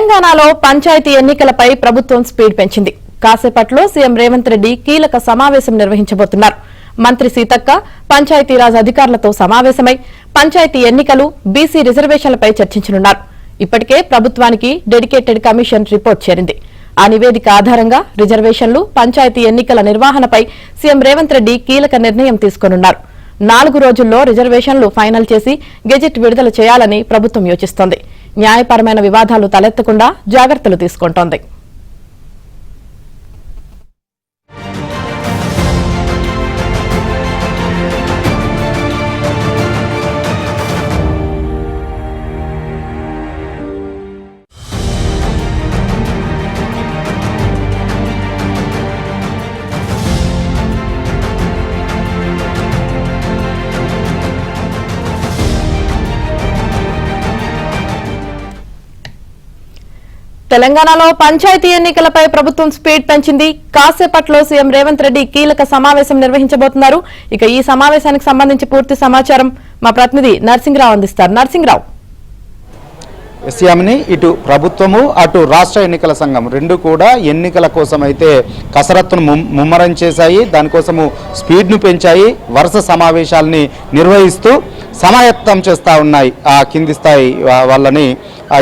తెలంగాణలో పంచాయతీ ఎన్నికలపై ప్రభుత్వం స్పీడ్ పెంచింది. కాసేపట్లో సీఎం రేవంత్ రెడ్డి కీలక సమావేశం నిర్వహించబోతున్నారు. మంత్రి సీతక్క పంచాయతీరాజ్ అధికారులతో సమావేశమై పంచాయతీ ఎన్నికలు, బీసీ రిజర్వేషన్లపై చర్చించనున్నారు. ఇప్పటికే ప్రభుత్వానికి డెడికేటెడ్ కమిషన్ రిపోర్ట్ చేరింది. ఆ నివేదిక ఆధారంగా రిజర్వేషన్లు, పంచాయతీ ఎన్నికల నిర్వహణపై సీఎం రేవంత్ రెడ్డి కీలక నిర్ణయం తీసుకోనున్నారు. 4 రోజుల్లో రిజర్వేషన్లు ఫైనల్ చేసి గెజిట్ విడుదల చేయాలని ప్రభుత్వం యోచిస్తోంది. న్యాయపరమైన వివాదాలు తలెత్తకుండా జాగ్రత్తలు తీసుకుంటోంది. తెలంగాణలో పంచాయతీ ఎన్నికలపై ప్రభుత్వం స్పీడ్ పెంచింది. కాసేపట్లో సీఎం రేవంత్ రెడ్డి కీలక సమావేశం నిర్వహించబోతున్నారు. ఇక ఈ సమావేశానికి సంబంధించి పూర్తి సమాచారం మా ప్రతినిధి నర్సింగ్రావు అందిస్తారు. నర్సింగ్రావు, ఎస్యామిని ఇటు ప్రభుత్వము అటు రాష్ట్ర ఎన్నికల సంఘం రెండు కూడా ఎన్నికల కోసం అయితే కసరత్తును ముమ్మరం చేశాయి. దానికోసము స్పీడ్ను పెంచాయి. వరుస సమావేశాలని నిర్వహిస్తూ సమాయత్తం చేస్తూ ఉన్నాయి. ఆ కింది స్థాయి వాళ్ళని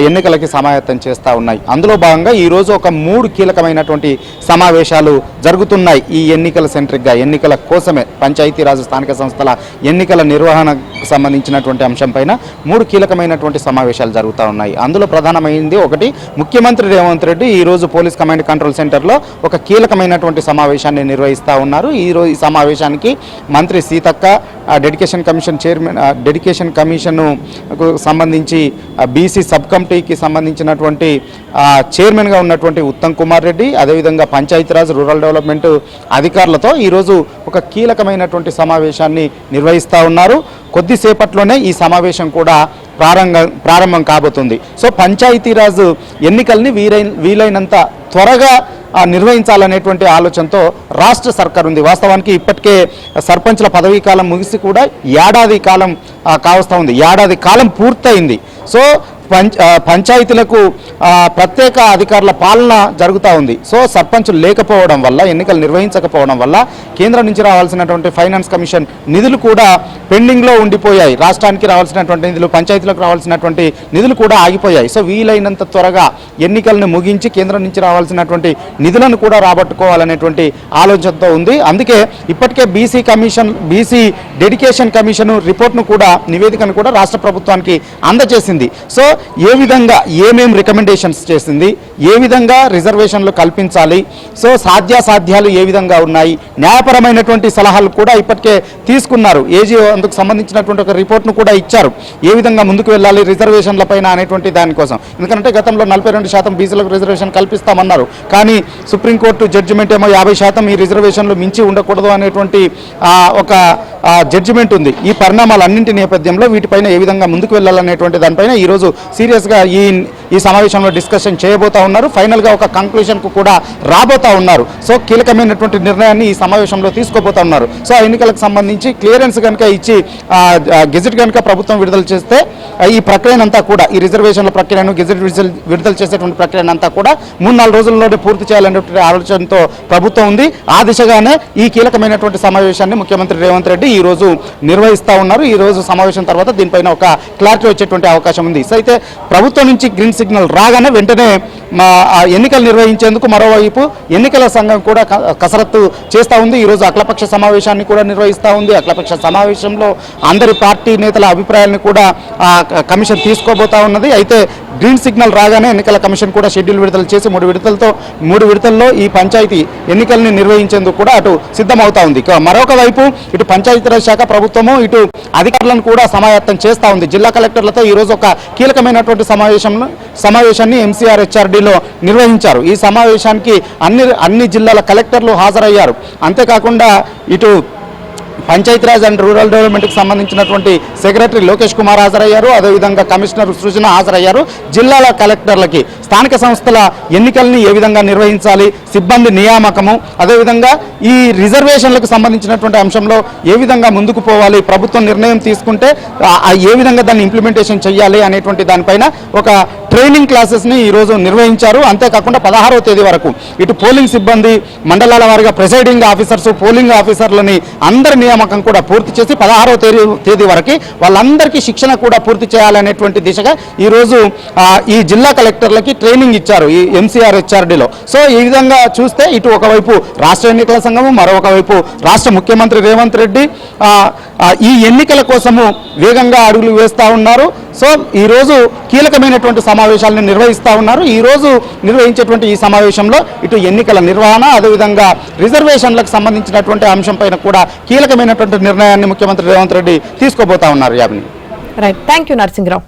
ఎన్నికలకి సమాయత్తం చేస్తూ ఉన్నాయి. అందులో భాగంగా ఈరోజు ఒక 3 కీలకమైనటువంటి సమావేశాలు జరుగుతున్నాయి. ఈ ఎన్నికల సెంట్రిక్గా ఎన్నికల కోసమే పంచాయతీరాజ్ స్థానిక సంస్థల ఎన్నికల నిర్వహణకు సంబంధించినటువంటి అంశంపైన 3 కీలకమైనటువంటి సమావేశాలు జరుగుతూ ఉన్నాయి. అందులో ప్రధానమైంది ఒకటి, ముఖ్యమంత్రి రేవంత్ రెడ్డి ఈరోజు పోలీస్ కమాండ్ కంట్రోల్ సెంటర్లో ఒక కీలకమైనటువంటి సమావేశాన్ని నిర్వహిస్తూ ఉన్నారు. ఈరోజు ఈ సమావేశానికి మంత్రి Seethakka, dedication commission chairman, dedication కమిషన్కు సంబంధించి బీసీ సబ్ కమిటీకి సంబంధించినటువంటి చైర్మన్గా ఉన్నటువంటి ఉత్తమ్ కుమార్ రెడ్డి, అదేవిధంగా పంచాయతీరాజ్ రూరల్ డెవలప్మెంట్ అధికారులతో ఈరోజు ఒక కీలకమైనటువంటి సమావేశాన్ని నిర్వహిస్తూ ఉన్నారు. కొద్దిసేపట్లోనే ఈ సమావేశం కూడా ప్రారంభం కాబోతుంది. సో పంచాయతీరాజ్ ఎన్నికల్ని వీలైనంత త్వరగా నిర్వహించాలనేటువంటి ఆలోచనతో రాష్ట్ర సర్కార్ ఉంది. వాస్తవానికి ఇప్పటికే సర్పంచ్ల పదవీ కాలం ముగిసి కూడా ఏడాది కాలం కావస్తూ ఉంది. ఏడాది కాలం పూర్తయింది. సో పంచాయతీలకు ప్రత్యేక అధికారుల పాలన జరుగుతూ ఉంది. సో సర్పంచులు లేకపోవడం వల్ల, ఎన్నికలు నిర్వహించకపోవడం వల్ల కేంద్రం నుంచి రావాల్సినటువంటి ఫైనాన్స్ కమిషన్ నిధులు కూడా పెండింగ్లో ఉండిపోయాయి. రాష్ట్రానికి రావాల్సినటువంటి నిధులు, పంచాయతీలకు రావాల్సినటువంటి నిధులు కూడా ఆగిపోయాయి. సో వీలైనంత త్వరగా ఎన్నికలను ముగించి కేంద్రం నుంచి రావాల్సినటువంటి నిధులను కూడా రాబట్టుకోవాలనేటువంటి ఆలోచనతో ఉంది. అందుకే ఇప్పటికే బీసీ డెడికేషన్ కమిషన్ రిపోర్ట్ను కూడా, నివేదికను కూడా రాష్ట్ర ప్రభుత్వానికి అందజేసింది. సో ఏ విధంగా ఏమేమి రికమెండేషన్స్ చేసింది, ఏ విధంగా రిజర్వేషన్లు కల్పించాలి, సో సాధ్యాసాధ్యాలు ఏ విధంగా ఉన్నాయి, న్యాయపరమైనటువంటి సలహాలు కూడా ఇప్పటికే తీసుకున్నారు. ఏజీఓ అందుకు సంబంధించినటువంటి ఒక రిపోర్ట్ను కూడా ఇచ్చారు. ఏ విధంగా ముందుకు వెళ్ళాలి రిజర్వేషన్ల పైన అనేటువంటి దానికోసం. ఎందుకంటే గతంలో 42% బీసీలకు రిజర్వేషన్ కల్పిస్తామన్నారు. కానీ సుప్రీంకోర్టు జడ్జిమెంట్ ఏమో 50% ఈ రిజర్వేషన్లు మించి ఉండకూడదు అనేటువంటి ఒక జడ్జిమెంట్ ఉంది. ఈ పరిణామాలన్నింటి నేపథ్యంలో వీటిపైన ఏ విధంగా ముందుకు వెళ్ళాలనేటువంటి దానిపైన ఈరోజు సీరియస్గా ఈ సమావేశంలో డిస్కషన్ చేయబోతా ఉన్నారు. ఫైనల్గా ఒక కంక్లూషన్కు కూడా రాబోతా ఉన్నారు. సో కీలకమైనటువంటి నిర్ణయాన్ని ఈ సమావేశంలో తీసుకోబోతా ఉన్నారు. సో ఆ ఎన్నికలకు సంబంధించి క్లియరెన్స్ కనుక ఇచ్చి గెజిట్ కనుక ప్రభుత్వం విడుదల చేస్తే ఈ ప్రక్రియనంతా కూడా, ఈ రిజర్వేషన్ల ప్రక్రియను గెజిట్ విడుదల చేసేటువంటి ప్రక్రియనంతా కూడా 3-4 రోజుల్లోనే పూర్తి చేయాలనేటువంటి ఆలోచనతో ప్రభుత్వం ఉంది. ఆ దిశగానే ఈ కీలకమైనటువంటి సమావేశాన్ని ముఖ్యమంత్రి రేవంత్ రెడ్డి ఈ రోజు నిర్వహిస్తూ ఉన్నారు. ఈ రోజు సమావేశం తర్వాత దీనిపైన ఒక క్లారిటీ వచ్చేటువంటి అవకాశం ఉంది. సో అయితే ప్రభుత్వం నుంచి గ్రీన్ సిగ్నల్ రాగానే వెంటనే ఎన్నికలు నిర్వహించేందుకు మరోవైపు ఎన్నికల సంఘం కూడా కసరత్తు చేస్తూ ఉంది. ఈరోజు అఖిలపక్ష సమావేశాన్ని కూడా నిర్వహిస్తూ ఉంది. అఖిలపక్ష సమావేశంలో అందరి పార్టీ నేతల అభిప్రాయాలను కూడా కమిషన్ తీసుకోబోతా ఉన్నది. అయితే గ్రీన్ సిగ్నల్ రాగానే ఎన్నికల కమిషన్ కూడా షెడ్యూల్ విడుదల చేసి 3 విడతల్లో ఈ పంచాయతీ ఎన్నికల్ని నిర్వహించేందుకు కూడా అటు సిద్ధమవుతా ఉంది. మరొక వైపు ఇటు పంచాయతీరాజ్ శాఖ ప్రభుత్వము ఇటు అధికారులను కూడా సమాయత్తం చేస్తూ ఉంది. జిల్లా కలెక్టర్లతో ఈరోజు ఒక కీలకమైనటువంటి సమావేశాన్ని MCR HRDలో నిర్వహించారు. ఈ సమావేశానికి అన్ని జిల్లాల కలెక్టర్లు హాజరయ్యారు. అంతేకాకుండా ఇటు పంచాయతీరాజ్ అండ్ రూరల్ డెవలప్మెంట్కి సంబంధించినటువంటి సెక్రటరీ లోకేష్ కుమార్ హాజరయ్యారు. అదేవిధంగా కమిషనర్ సృజన హాజరయ్యారు. జిల్లాల కలెక్టర్లకి స్థానిక సంస్థల ఎన్నికల్ని ఏ విధంగా నిర్వహించాలి, సిబ్బంది నియామకము, అదేవిధంగా ఈ రిజర్వేషన్లకు సంబంధించినటువంటి అంశంలో ఏ విధంగా ముందుకు పోవాలి, ప్రభుత్వం నిర్ణయం తీసుకుంటే ఏ విధంగా దాన్ని ఇంప్లిమెంటేషన్ చేయాలి అనేటువంటి దానిపైన ఒక ట్రైనింగ్ క్లాసెస్ని ఈరోజు నిర్వహించారు. అంతేకాకుండా 16వ తేదీ వరకు ఇటు పోలింగ్ సిబ్బంది, మండలాల వారిగా ప్రిసైడింగ్ ఆఫీసర్స్, పోలింగ్ ఆఫీసర్లని అందరి నియామకం కూడా పూర్తి చేసి 16వ తేదీ వరకు వాళ్ళందరికీ శిక్షణ కూడా పూర్తి చేయాలనేటువంటి దిశగా ఈరోజు ఈ జిల్లా కలెక్టర్లకి ట్రైనింగ్ ఇచ్చారు ఈ ఎంసీఆర్ హెచ్ఆర్డీలో. సో ఈ విధంగా చూస్తే ఇటు ఒకవైపు రాష్ట్ర ఎన్నికల సంఘము, మరొక వైపు రాష్ట్ర ముఖ్యమంత్రి రేవంత్ రెడ్డి ఈ ఎన్నికల కోసము వేగంగా అడుగులు వేస్తూ ఉన్నారు. సో ఈరోజు కీలకమైనటువంటి సమావేశాలను నిర్వహిస్తూ ఉన్నారు. ఈరోజు నిర్వహించేటువంటి ఈ సమావేశంలో ఇటు ఎన్నికల నిర్వహణ, అదేవిధంగా రిజర్వేషన్లకు సంబంధించినటువంటి అంశంపైన కూడా కీలకమైనటువంటి నిర్ణయాన్ని ముఖ్యమంత్రి రేవంత్ రెడ్డి తీసుకోబోతా ఉన్నారు. Yamini. Right, thank you Narasimharao.